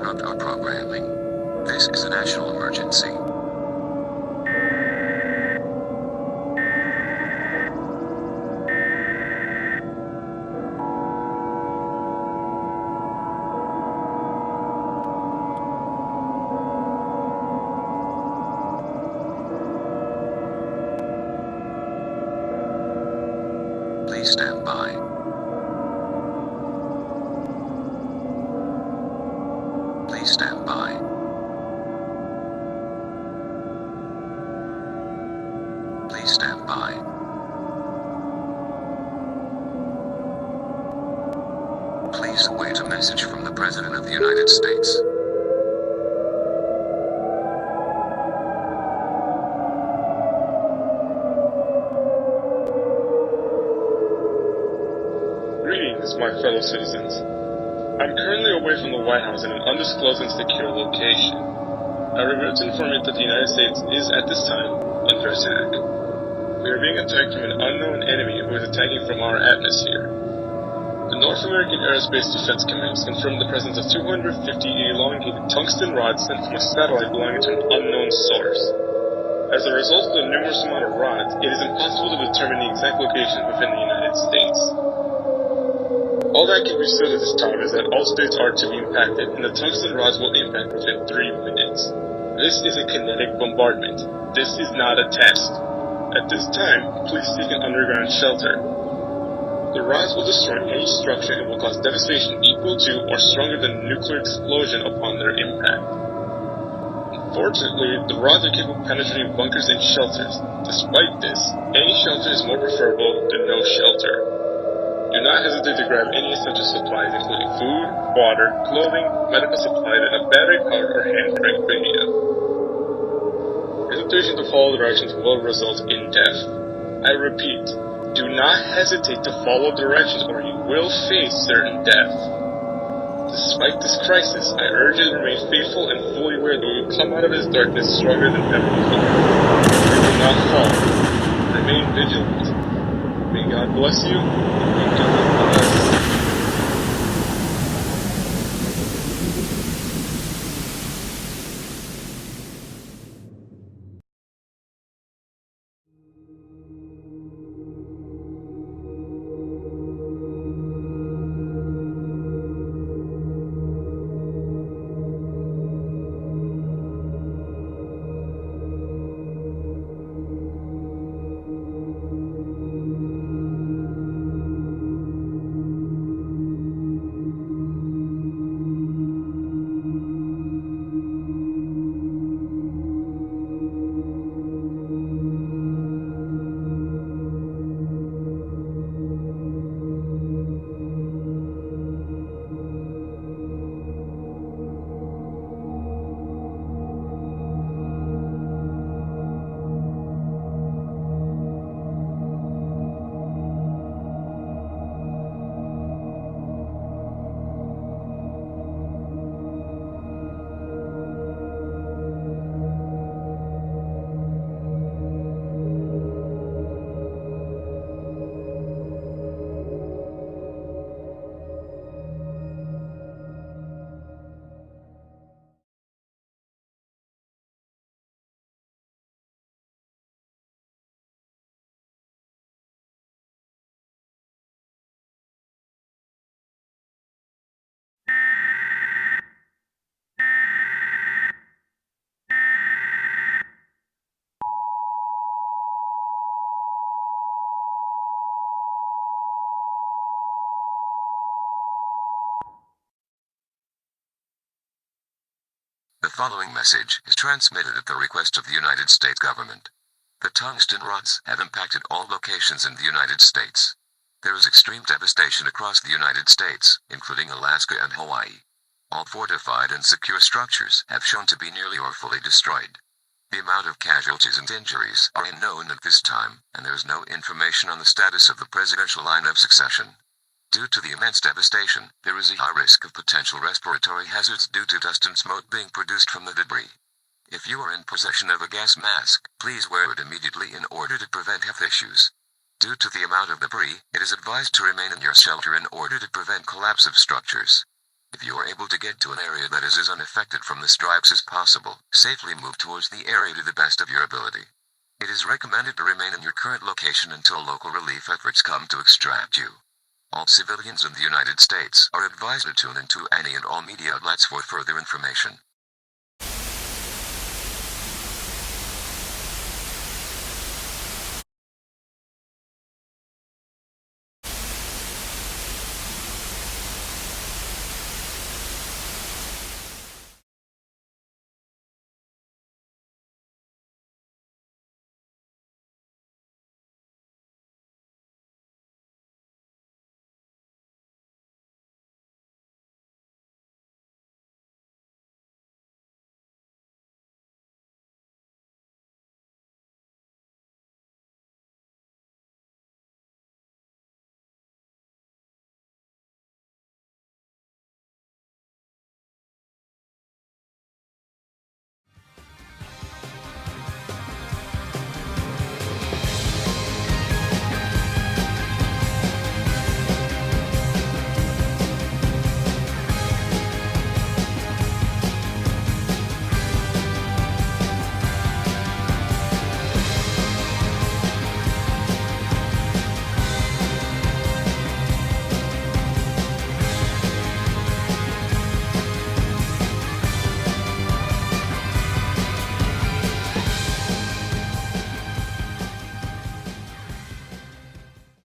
interrupt our programming. This is a national emergency. Please stand by. Please stand by. Please stand by. Please await a message from the President of the United States. Greetings, my fellow citizens. I'm currently away from the White House in an undisclosed and secure location. I regret to inform you that the United States is, at this time, under attack. We are being attacked from an unknown enemy who is attacking from our atmosphere. The North American Aerospace Defense Command has confirmed the presence of 250 elongated tungsten rods sent from a satellite belonging to an unknown source. As a result of the numerous amount of rods, it is impossible to determine the exact location within the United States. All that can be said at this time is that all states are to be impacted, and the tungsten rods will impact within 3 minutes. This is a kinetic bombardment. This is not a test. At this time, please seek an underground shelter. The rods will destroy any structure and will cause devastation equal to or stronger than a nuclear explosion upon their impact. Unfortunately, the rods are capable of penetrating bunkers and shelters. Despite this, any shelter is more preferable than no shelter. Do not hesitate to grab any essential supplies, including food, water, clothing, medical supplies, and a battery-powered or hand-cranked radio. Hesitation to follow directions will result in death. I repeat, do not hesitate to follow directions or you will face certain death. Despite this crisis, I urge you to remain faithful and fully aware that we will come out of this darkness stronger than ever before. We will not fall. Remain vigilant. May God bless you. May God bless. The following message is transmitted at the request of the United States government. The tungsten rods have impacted all locations in the United States. There is extreme devastation across the United States, including Alaska and Hawaii. All fortified and secure structures have shown to be nearly or fully destroyed. The amount of casualties and injuries are unknown at this time, and there is no information on the status of the presidential line of succession. Due to the immense devastation, there is a high risk of potential respiratory hazards due to dust and smoke being produced from the debris. If you are in possession of a gas mask, please wear it immediately in order to prevent health issues. Due to the amount of debris, it is advised to remain in your shelter in order to prevent collapse of structures. If you are able to get to an area that is as unaffected from the strikes as possible, safely move towards the area to the best of your ability. It is recommended to remain in your current location until local relief efforts come to extract you. All civilians in the United States are advised to tune into any and all media outlets for further information.